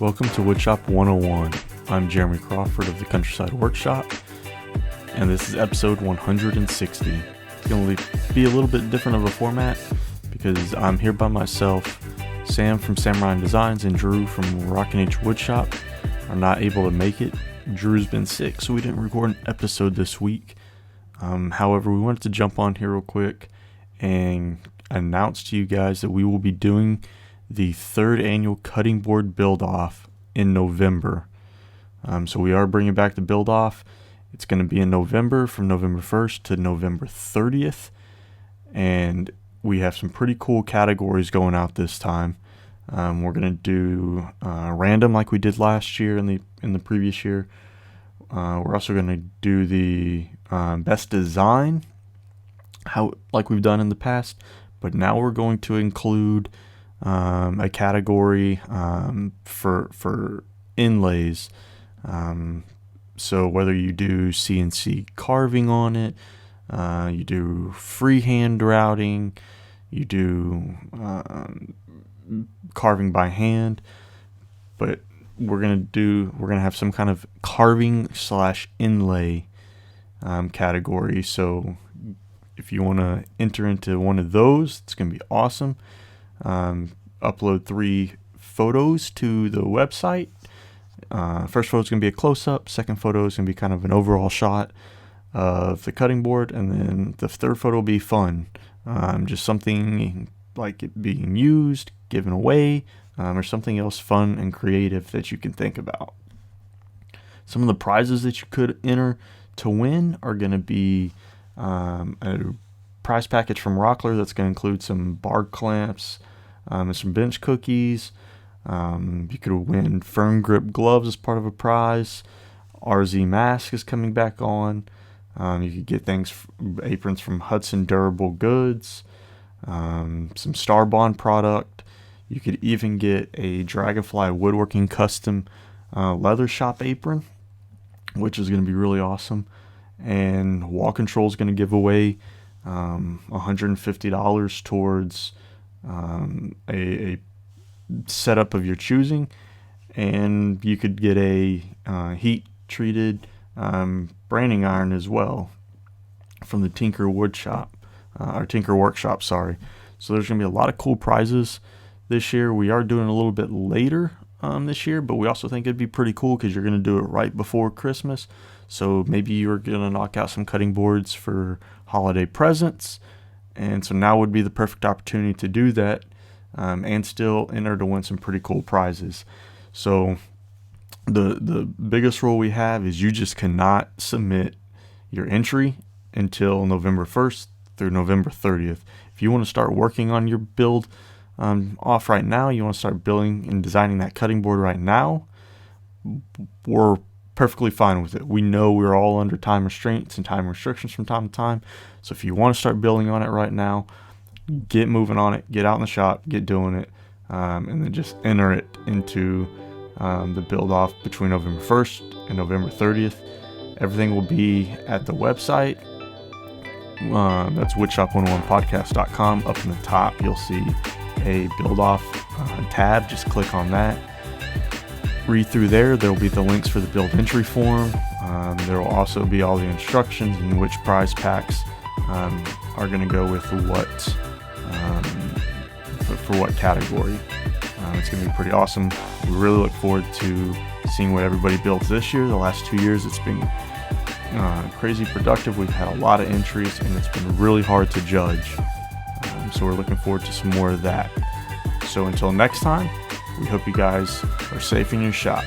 Welcome to Woodshop 101. I'm Jeremy Crawford of the Countryside Workshop, and this is episode 160. It's going to be a little bit different of a format because I'm here by myself. Sam from Samurai Designs and Drew from Rockin' H Woodshop are not able to make it. Drew's been sick, so we didn't record an episode this week. However, we wanted to jump on here real quick and announce to you guys that we will be doing the third annual cutting board build off in November. So we are bringing back the build off. It's going to be in November, from November 1st to November 30th, and we have some pretty cool categories going out this time. We're going to do random like we did last year in the previous year. We're also going to do the best design, like we've done in the past, but now we're going to include a category for inlays. So whether you do CNC carving on it, you do freehand routing, you do carving by hand, but we're gonna have some kind of carving / inlay category. So if you want to enter into one of those, it's gonna be awesome. Upload 3 photos to the website. First photo is going to be a close-up. Second photo is going to be kind of an overall shot of the cutting board. And then the third photo will be fun. Just something like it being used, given away, or something else fun and creative that you can think about. Some of the prizes that you could enter to win are going to be a prize package from Rockler that's going to include some bar clamps, and some bench cookies. You could win firm grip gloves as part of a prize. RZ mask is coming back on. You could get aprons from Hudson Durable Goods, some Starbond product. You could even get a Dragonfly Woodworking custom leather shop apron, which is going to be really awesome. And Wall Control is going to give away $150 towards a setup of your choosing, and you could get a heat treated branding iron as well from the Tinker Workshop. Sorry. So there's gonna be a lot of cool prizes this year. We are doing a little bit later this year, but we also think it'd be pretty cool because you're gonna do it right before Christmas. So maybe you're gonna knock out some cutting boards for holiday presents. And so now would be the perfect opportunity to do that, and still enter to win some pretty cool prizes. So the biggest rule we have is you just cannot submit your entry until November 1st through November 30th. If you want to start working on your build off right now, you want to start building and designing that cutting board right now, we're perfectly fine with it. We know we're all under time restraints and time restrictions from time to time. So if you want to start building on it right now, get moving on it, get out in the shop, get doing it, and then just enter it into the build off between November 1st and November 30th. Everything will be at the website. That's woodshop101podcast.com. Up in the top, you'll see a build off tab. Just click on that. Read through there. There will be the links for the build entry form. There will also be all the instructions and which prize packs are going to go with what for what category. It's going to be pretty awesome. We really look forward to seeing what everybody builds this year. The last 2 years it's been crazy productive. We've had a lot of entries and it's been really hard to judge. So we're looking forward to some more of that. So until next time, we hope you guys are safe in your shop.